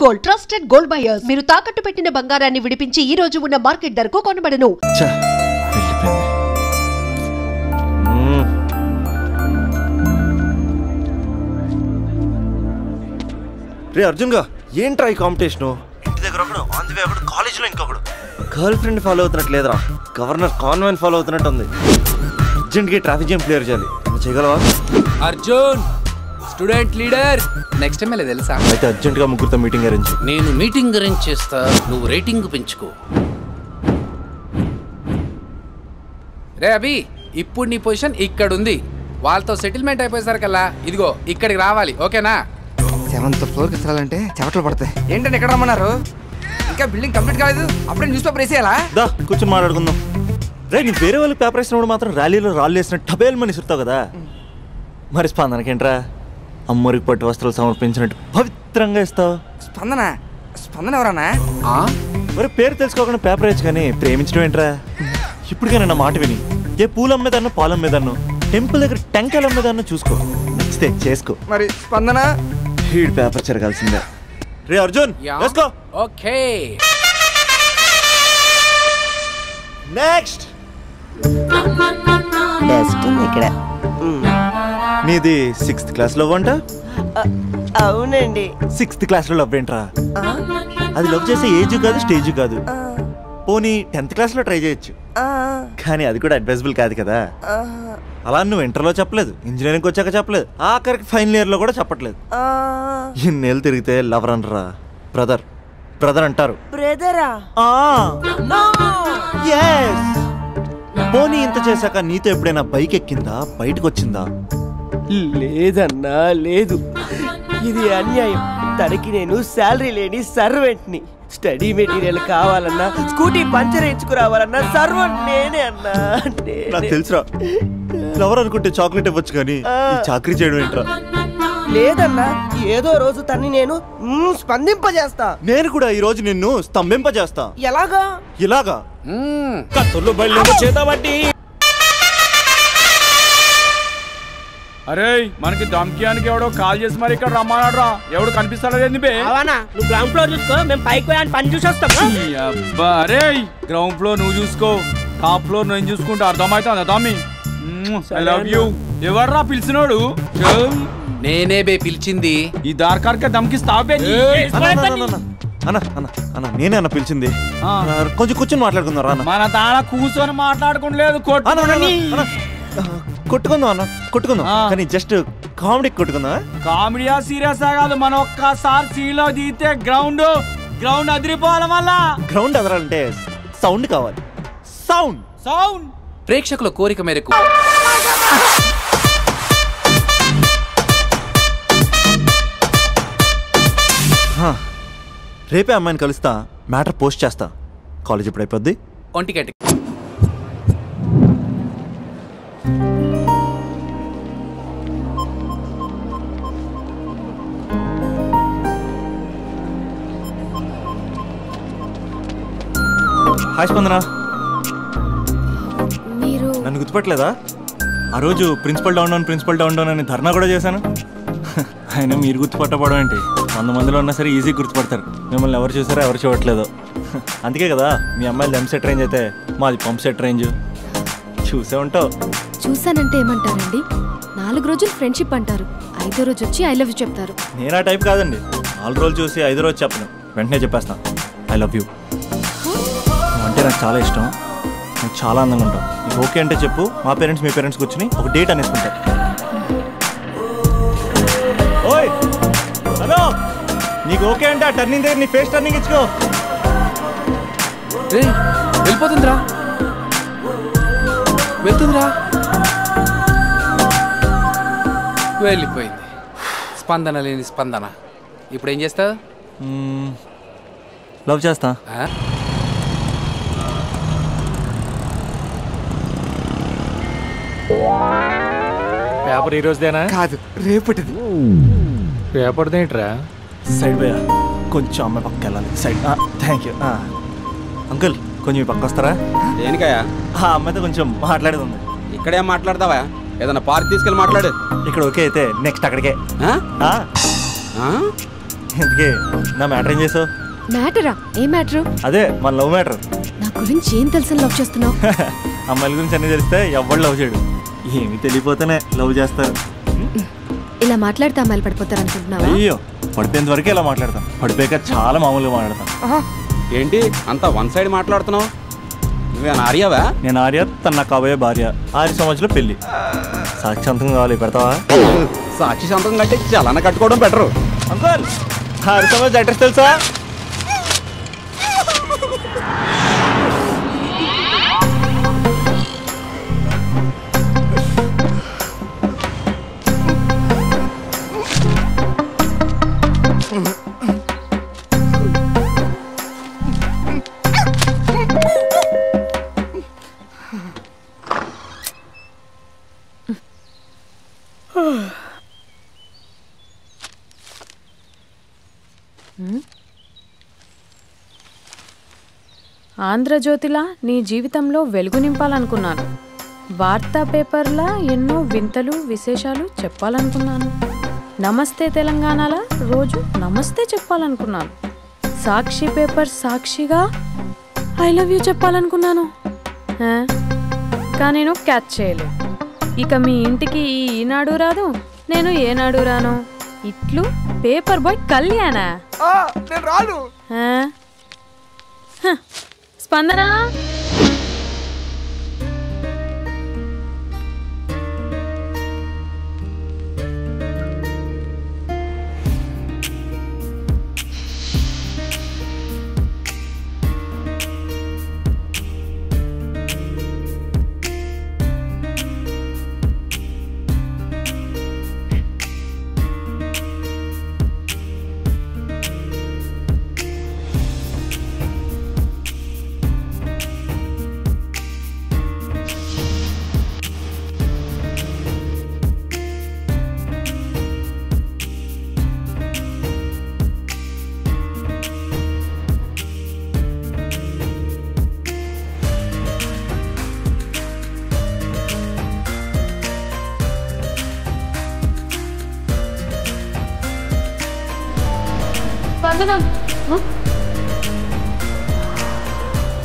Gold trusted gold buyers. మీరు తాకట్టు పెట్టిన బంగారాన్ని విడిపించి ఈ రోజు ఉన్న మార్కెట్ ధరకు కొనబడను. రే అర్జున్ గా ఏంట్రా ఈ కాంపిటీషను? ఇంటి దగ్గర ఒకడు, ఆన్ ది వే ఒకడు, కాలేజీలో ఇంకొకడు. గర్ల్ ఫ్రెండ్ ఫాలో అవుతున్నట్టు లేదురా, గవర్నర్ కాన్వెంట్ ఫాలో అవుతున్నట్టు ఉంది. అర్జెంట్గా ట్రాఫిక్ జామ్ క్లియర్ చేయాలి. చేయగలవా? Arjun student leader next MLA తెలుసా? అయితే అర్జెంట్గా ముగ్గురితో మీటింగ్ అరేంజ్. నేను మీటింగ్ అరేంజ్ చేస్తా, నువ్వు రేటింగ్ పెంచుకో. రే అభి, ఇప్పుడు నీ పొజిషన్ ఇక్కడ ఉంది. వాళ్ళతో సెటిల్మెంట్ అయిపోయేసరికల్లా ఇదిగో ఇక్కడికి రావాలి, ఓకేనా? 7th ఫ్లోర్కి ఎత్తాలంటే చెమటలు పడతాయి. ఏంటంటే ఎక్కడ రమ్మన్నారు? ఇంకా బిల్డింగ్ కంప్లీట్ కాలేదు, అప్పుడే న్యూస్ పేపర్ వేసేయాలా? దా కూర్చొని మాట్లాడుకుందాం. రే నీ వేరే వాళ్ళు పేపర్ వేసినప్పుడు మాత్రం ర్యాలీలో రాళ్ళు వేసిన టబేల్మని ఇస్తావు కదా, మరి స్పందనకేంట్రా అమ్మరికి పట్టు వస్త్రాలు సమర్పించినట్టు పవిత్రంగా ఇస్తావు? స్పందన స్పందన ఎవరన్నా? మరి పేరు తెలుసుకోకుండా పేపర్ వేయచ్చు కానీ ప్రేమించడం ఏంట్రా? ఇప్పటికైనా నా మాట విని ఏ పూలు అమ్మేదాన్నో పాలు అమ్మేదాన్నో టెంపుల్ దగ్గర టెంకాయలు అమ్మేదాన్నో చూసుకో, నచ్చితే చేసుకో. మరి స్పందన హీడ్ పేపర్ చెరగాల్సిందే. రే అర్జున్ వేసుకో. ఓకే నెక్స్ట్ ఇక్కడ నీది 6th క్లాస్లో వంట? అవునండి. 6th క్లాస్లో లవ్ ఏంట్రా? అది లవ్ చేసే ఏజ్ కాదు, స్టేజ్ కాదు. పోనీ 10th క్లాస్లో ట్రై చేయొచ్చు, కానీ అది కూడా అడ్వైజబుల్ కాదు కదా. అలా నువ్వు ఇంటర్లో చెప్పలేదు, ఇంజనీరింగ్ వచ్చాక చెప్పలేదు, ఆఖరికి ఫైనల్ ఇయర్లో కూడా చెప్పట్లేదు. ఇన్నేళ్ళు తిరిగితే లవర్ అనరా, బ్రదర్ బ్రదర్ అంటారు. బ్రదరా? పోనీ ఇంత చేశాక నీతో ఎప్పుడైనా బైక్ ఎక్కిందా, బయటకు వచ్చిందా? లేదన్నా లేదు, ఇది అన్యాయం. తనకి నేను శాలరీ లేని సర్వెంట్ని. స్టడీ మెటీరియల్ కావాలన్నా, స్కూటీ పంచర్ వేయించుకురావాలన్నా సర్వెంట్ నేనే అన్నా. నాకు తెలుసురా, లవర్ అనుకుంటే చాక్లెట్ ఇవ్వచ్చు కానీ ఈ చాకరీ చేయడం ఏంట్రా? లేదన్నా, ఏదో రోజు తన్ని నేను స్పందింపజేస్తా. నేను కూడా ఈ రోజు నిన్ను స్తంభింపజేస్తా. ఎలాగా? ఇలాగా కత్తులు బయలు చేతబట్టి. అరే మనకి దమ్కియానికి ఎవడో కాల్ చేసి మరి ఇక్కడ రమ్మన్నాడు. ఎవడు కనిపిస్తాడేంది బే? నువ్వు గ్రౌండ్ ఫ్లోర్ చూసుకో, మేము పైకి పోయి పని చూసి వస్తాం. అబ్బా అరే, గ్రౌండ్ ఫ్లోర్ నువ్వు చూసుకో, టాప్ ఫ్లోర్ నేను చూసుకుంటా. అర్థమవుతుందా తమ్మి? I love you. ఎవర్రా పిలిచినోడు? నేనే బే పిలిచింది. ఈ దార్కార్కే దమ్కిస్తావే? అన్న నేనే అన్న పిలిచింది. కొంచెం కూర్చొని మాట్లాడుకుందాం రా. మన తాన కూర్చొని మాట్లాడుకోలేదు, కొట్టుకుందాం అన్న, కొట్టుకుందాం కానీ జస్ట్ కామెడీ కొట్టుకుందాం. కామెడీయా సీరియస్ కాదు, మనం ఒక్కసారి సీలో దిగితే గ్రౌండ్ అదిరిపోవాలి. మళ్ళా గ్రౌండ్ అదరాలంటే సౌండ్ కావాలి. సౌండ్ సౌండ్ ప్రేక్షకుల కోరిక మేరకు రేపే అమ్మాయిని కలుస్తా, మ్యాటర్ పోస్ట్ చేస్తా. కాలేజ్ ఇప్పుడు అయిపోద్ది. ఒంటిగంట హాయ్ స్పందన, నన్ను గుర్తుపట్టలేదా? ఆ రోజు ప్రిన్సిపల్ డౌన్ డౌన్ అని ధర్నా కూడా చేశాను. అయినా మీరు గుర్తుపట్టపడం ఏంటి? 100 మందిలో ఉన్నా సరే ఈజీ గుర్తుపడతారు. మిమ్మల్ని ఎవరు చూసారో ఎవరు చూడట్లేదు. అందుకే కదా మీ అమ్మాయిలు ఎంసెట్ రేంజ్ అయితే మాది పంప్ సెట్ రేంజ్. చూసే ఉంటావు. చూసానంటే ఏమంటారండి? 4 రోజులు ఫ్రెండ్షిప్ అంటారు, 5వ రోజు వచ్చి ఐ లవ్ యూ చెప్తారు. నేను ఆ టైప్ కాదండి. 4 రోజులు చూసి 5వ రోజు చెప్పను, వెంటనే చెప్పేస్తాను ఐ లవ్ యూ. అంటే నాకు చాలా ఇష్టం, నువ్వు చాలా అందంగా ఉంటావు. నీకు ఓకే అంటే చెప్పు, మా పేరెంట్స్ మీ పేరెంట్స్ కూర్చుని ఒక డేట్ అనేసుకుంటారు. ఓయ్ హలో, నీకు ఓకే అంటే ఆ టర్నింగ్ దగ్గర నీ ఫేస్ టర్నింగ్ ఇచ్చుకో. వెళ్ళిపోతుందిరా, వెళ్తుందిరా, వెళ్ళిపోయింది. స్పందన లేని స్పందన. ఇప్పుడు ఏం చేస్తావు? లవ్ చేస్తా. పేపర్ ఈ రోజుదేనా? కాదు, రేపటిది. పేపర్దేంట్రా? సైడ్ పోయా, కొంచెం అమ్మాయి పక్క వెళ్ళాలి. సైడ్. థ్యాంక్ యూ అంకుల్, కొంచెం ఈ పక్క వస్తారా? దేనికయ్యా? ఆ అమ్మాయితో కొంచెం మాట్లాడేది ఉంది. ఇక్కడేం మాట్లాడతావా? ఏదైనా పార్క్ తీసుకెళ్ళి మాట్లాడు. ఇక్కడ ఓకే అయితే నెక్స్ట్ అక్కడికే. ఇంతకీ నా మ్యాటర్ ఏం చేసావు? మ్యాటరా? ఏ మ్యాటరు? అదే మన లవ్ మ్యాటర్. నా గురించి ఏం తెలుసని లవ్ చేస్తున్నావు? అమ్మాయిల గురించి అన్నీ తెలిస్తే ఎవరు లవ్ చేయడు. ఏమి తెలియపోతేనే లవ్ చేస్తారు. ఇలా మాట్లాడితే అమ్మాయిలు పడిపోతారు అనుకుంటున్నావా? అయ్యో, పడిపోయేంత వరకే ఇలా మాట్లాడతాను. పడిపోయాక చాలా మామూలుగా మాట్లాడతాను. ఏంటి అంత వన్ సైడ్ మాట్లాడుతున్నావు? నువ్వేనా ఆర్యవా? నేను ఆర్య, తన నా కాబోయే భార్య. 6 సంవత్సరాలు పెళ్లి. సాక్షి సంతకం కావాలి, పెడతావా? సాక్షి సంతకం కంటే చలన కట్టుకోవడం బెటరు. అంకుల్, 6 సంవత్సరాలు అడ్రస్ తెలుసా? ఆంధ్రజ్యోతిలా నీ జీవితంలో వెలుగు నింపాలనుకున్నాను. వార్తా పేపర్లా ఎన్నో వింతలు విశేషాలు చెప్పాలనుకున్నాను. నమస్తే తెలంగాణలా రోజు నమస్తే చెప్పాలనుకున్నాను. సాక్షి పేపర్ సాక్షిగా ఐ లవ్ యూ చెప్పాలనుకున్నాను. కానీ నేను క్యాచ్ చేయలేదు. ఇక మీ ఇంటికి ఈనాడు రాదు, నేను ఏనాడు రాను. ఇట్లు పేపర్ బాయ్ కళ్యాణా? రాను. స్పందన,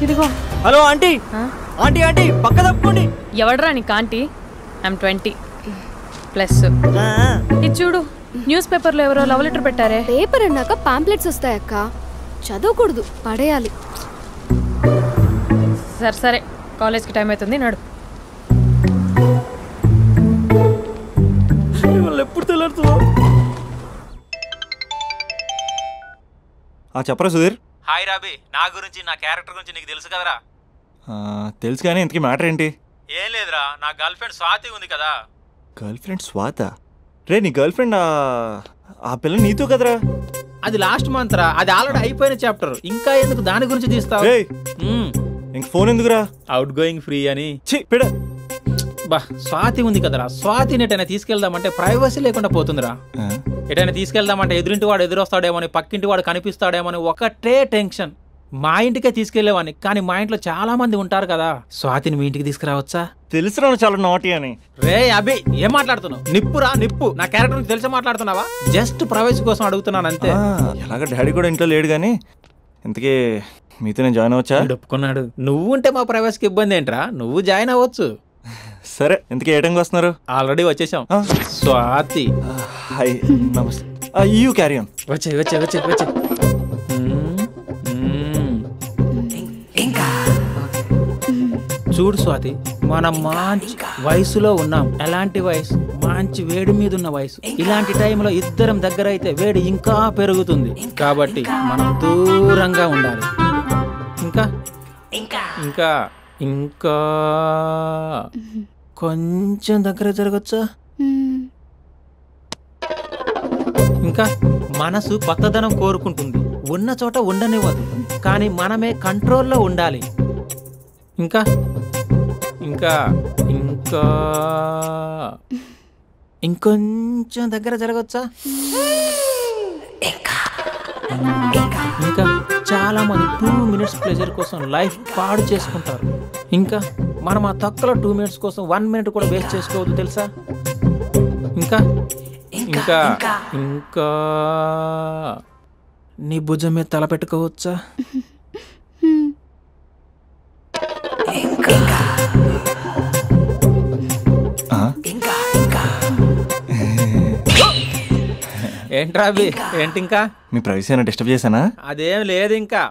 ఇదిగో. Hello aunty. ఆంటీ ఆంటీ పక్క తప్పుకోండి. ఎవడరా నీకు ఆంటీ? ఐమ్ 20+. ఇది చూడు, న్యూస్ పేపర్లో ఎవరో లవ్ లెటర్ పెట్టారే. పేపర్ అన్నాక పాంప్లెట్స్ వస్తాయక్క, చదవకూడదు, పడేయాలి. సరే సరే, కాలేజ్కి టైం అవుతుంది, నడు. ఎప్పుడు తెల్లారుతుందో. చెప్పరా సుధీర్? హాయ్ రాబీ, నా గురించి నా క్యారెక్టర్ గురించి నీకు తెలుసు కదరా? తెలుసు, కానీ ఇంతకీ మ్యాటర్ ఏంటి? ఏం లేదురా, నా గర్ల్ ఫ్రెండ్ స్వాతి ఉంది కదా. గర్ల్ ఫ్రెండ్ స్వాత? రే, నీ గర్ల్ ఫ్రెండ్ ఆ పిల్ల నీతో కదరా? అది లాస్ట్ మంత్ రా, అది ఆల్రెడీ అయిపోయిన చాప్టర్. ఇంకా ఎందుకు దాని గురించి తీస్తావు? ఇంక ఫోన్ ఎందుకురా? అవుట్ గోయింగ్ ఫ్రీ అని. పిడ బా, స్వాతి ఉంది కదరా, స్వాతిని ఎటైనా తీసుకెళ్దామంటే ప్రైవసీ లేకుండా పోతుందిరా. ఎటైనా తీసుకెళ్దామంటే ఎదురింటి వాడు ఎదురొస్తాడేమని, పక్కింటి వాడు కనిపిస్తాడేమని ఒకటే టెన్షన్. మా ఇంటికే తీసుకెళ్లేవాడిని, కానీ మా ఇంట్లో చాలా మంది ఉంటారు కదా. స్వాతిని మీ ఇంటికి తీసుకురావచ్చా? తెలుసురా చాలా నాటి అని. రే అభి, ఏం మాట్లాడుతున్నావు? నిప్పురా నిప్పు. నా క్యారెక్టర్ నుంచి తెలిసే మాట్లాడుతున్నావా? జస్ట్ ప్రైవసీ కోసం అడుగుతున్నాను అంతే. ఎలాగ డాడీ కూడా ఇంట్లో లేడు, కానీ ఇంతకీ మీతో నేను జాయిన్ అవ్వచ్చా? ఒప్పుకున్నాడు. నువ్వు ఉంటే మా ప్రైవసీకి ఇబ్బంది ఏంట్రా, నువ్వు జాయిన్ అవ్వచ్చు. సరే, ఇంతకీ ఏ టైంకి వస్తున్నారు? ఆల్రెడీ వచ్చేసాం. స్వాతి హాయ్, నమస్తే. You carry on. వచ్చే వచ్చే వచ్చే వచ్చే. చూడు స్వాతి, మనం మంచి వయసులో ఉన్నాం. ఎలాంటి వయసు? మంచి వేడి మీద ఉన్న వయసు. ఇలాంటి టైంలో ఇద్దరం దగ్గర అయితే వేడి ఇంకా పెరుగుతుంది. కాబట్టి మనం దూరంగా ఉండాలి. ఇంకా ఇంకా ఇంకా కొంచెం దగ్గర జరగచ్చా? ఇంకా మనసు కొత్తదనం కోరుకుంటుంది, ఉన్న చోట ఉండనివ్వదు, కానీ మనమే కంట్రోల్లో ఉండాలి. ఇంకా ఇంకా ఇంకా ఇంకొంచెం దగ్గర జరగచ్చా? ఇంకా చాలా మంది 2 minutes ప్లెజర్ కోసం లైఫ్ పాడు చేసుకుంటారు. ఇంకా మనం ఆ తక్కువ 2 minutes కోసం 1 minute కూడా వేస్ట్ చేసుకోవద్దు, తెలుసా? ఇంకా ఇంకా ఇంకా నీ భుజం మీద తల పెట్టుకోవచ్చా? ఏంట్రా అవి? ఏంటి ఇంకా? మీ ప్రైవసీ ఏమైనా డిస్టర్బ్ చేశానా? అదేం లేదు ఇంకా.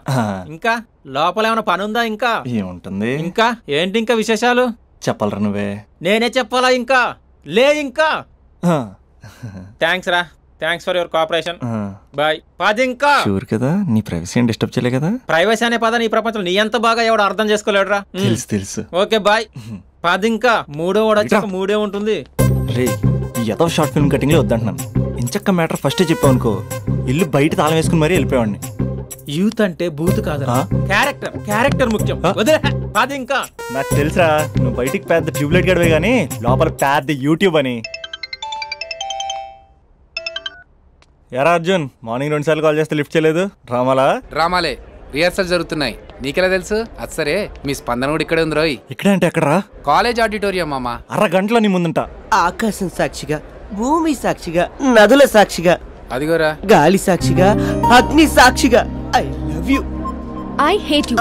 ఇంకా లోపల ఏమైనా పని ఉందా? ఇంకా ఏముంటుంది? ఇంకా ఏంటి ఇంకా విశేషాలు? చెప్పాలరా నువ్వే. నేనే చెప్పాలా? ఇంకా లే ఇంకా. థ్యాంక్స్ రా, thanks for your cooperation. Bye. పది ఇంకా. షూర్ కదా నీ ప్రైవసీ ఏం డిస్టర్బ్ చేయలే కదా? ప్రైవసీ అనే పదాన్ని ఈ ప్రపంచంలో నీ ఎంత బాగా ఎవడు అర్థం చేసుకోలేడురా. తెలుసు. Okay bye. పది ఇంకా. మూడో వాడు వచ్చాక మూడే ఉంటుంది. రే ఈ ఎదో షార్ట్ ఫిల్మ్ కటింగ్ వద్దంటున్నాను. ఇంచక్క మ్యాటర్ ఫస్టే చెప్పావు అనుకో, ఇల్లు బయట తాళం వేసుకుని మరీ వెళ్ళిపోయాడిని. యూత్ అంటే బూత్ కాదు, క్యారెక్టర్ ముఖ్యం. పది ఇంకా. నాకు తెలుసా నువ్వు బయటికి పెద్ద ట్యూబ్లైట్ గడివే గానీ లోపల పెద్ద యూట్యూబ్ అని. ఎరా అర్జున్, మార్నింగ్ 2 సార్లు కాల్ చేస్తే లిఫ్ట్ చేయలేదు. డ్రామాలే రిహార్సల్ జరుగుతున్నాయి. నీకెలా తెలుసు? అది సరే, మీ స్పందన కూడా ఇక్కడే ఉంది రోయ్. ఇక్కడ అంటే ఎక్కడరా? కాలేజ్ ఆడిటోరియం మామా. అరగంటలో నీ ముందుంట. ఆకాశం సాక్షిగా, భూమి సాక్షిగా, నదుల సాక్షిగా, అదిగోరా గాలి సాక్షిగా, అగ్ని సాక్షిగా, I love you. I hate you.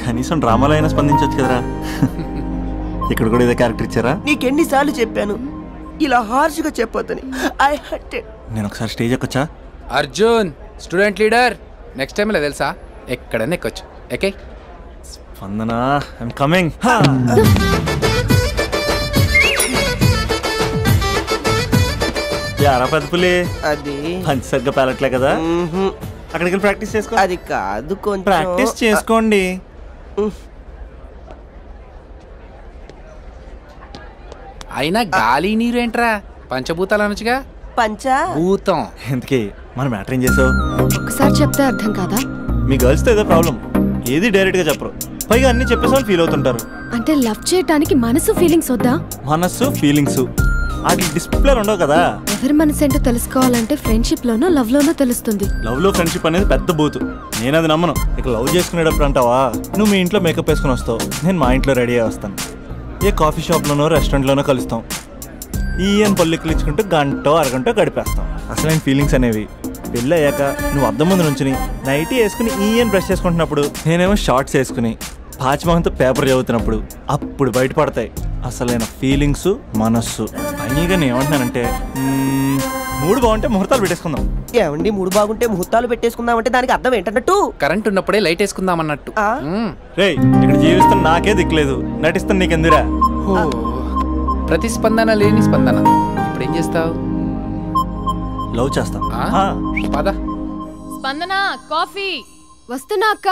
కనీసం డ్రామాలో అయినా స్పందించవచ్చు కదరా. ఇక్కడ కూడా ఇదే క్యారెక్టర్ ఇచ్చారా? నీకెన్నిసార్లు చెప్పాను ఇలా హార్ష్గా చెప్పొద్దని. I hurt. నేను ఒకసారి స్టేజ్ ఎక్కొచ్చా? Arjun student leader. Next time ఇలా తెలుసా ఎక్కడన్నా ఎక్కొచ్చు. Okay Spandana, I'm coming. యారా పెద్ద పులి, అది పంచి సరిగ్గా పేలట్లే కదా? అక్కడికి వెళ్ళి ప్రాక్టీస్ చేసుకో. అది కాదు, కొంచెం ప్రాక్టీస్ చేసుకోండి. అయినా గాలి నీరు ఏంట్రా? పంచభూతాలు అనొచ్చుగా. పంచభూతం. ఎందుకే మనం మ్యాటర్ ఏం చేసావు? ఒకసారి చెప్తే అర్థం కాదా? మీ గర్ల్స్తో ఏదో ప్రాబ్లం, ఏది డైరెక్ట్ గా చెప్పరు, పైగా అన్ని చెప్పేసి వాళ్ళు ఫీల్ అవుతుంటారు. అంటే లవ్ చేయడానికి మనసు ఫీలింగ్స్ వద్దా? మనస్సు ఫీలింగ్స్ అది డిస్ప్లే ఉండవు కదా. ఎవరి మనసు ఏంటో తెలుసుకోవాలంటే ఫ్రెండ్షిప్ లోనో లవ్ లోనో తెలుస్తుంది. లవ్ లో ఫ్రెండ్షిప్ అనేది పెద్ద బూతు. నేను అది నమ్మను. ఇక లవ్ చేసుకునేటప్పుడు అంటావా, నువ్వు మీ ఇంట్లో మేకప్ వేసుకుని వస్తావు, నేను మా ఇంట్లో రెడీ అయ్యి వస్తాను. ఏ కాఫీ షాప్లోనో రెస్టారెంట్లోనో కలుస్తాం. ఈయన పళ్ళిక్కులు ఇచ్చుకుంటూ గంటో అరగంటో గడిపేస్తాం. అసలైన ఫీలింగ్స్ అనేవి పెళ్ళి అయ్యాక నువ్వు అద్దం ముందు నుంచుని నైటీ వేసుకుని ఈయన బ్రష్ చేసుకుంటున్నప్పుడు, నేనేమో షార్ట్స్ వేసుకుని పాచిమహంతో పేపర్ చదువుతున్నప్పుడు అప్పుడు బయటపడతాయి అసలైన ఫీలింగ్స్, మనస్సు. ఫైనల్గా నేను ఏమంటున్నానంటే, మూడు బాగుంటే ముహూర్తాలు పెట్టేసుకుందాం. ఏమండి మూడు బాగుంటే ముహూర్తాలు పెట్టేసుకుందాం అంటే దానికి అర్థం ఏంటన్నట్టు? కరెంట్ ఉన్నప్పుడే లైట్ వేసుకుందాం అన్నట్టు. రే ఇక్కడ జీవిస్తున్న నాకే దిక్కులేదు, నటిస్తాను నీకెందురా? ప్రతిస్పందన లేని స్పందన. ఇప్పుడు ఏం చేస్తావు? లవ్ చేస్తా. పద. స్పందన కాఫీ. వస్తున్నా అక్క.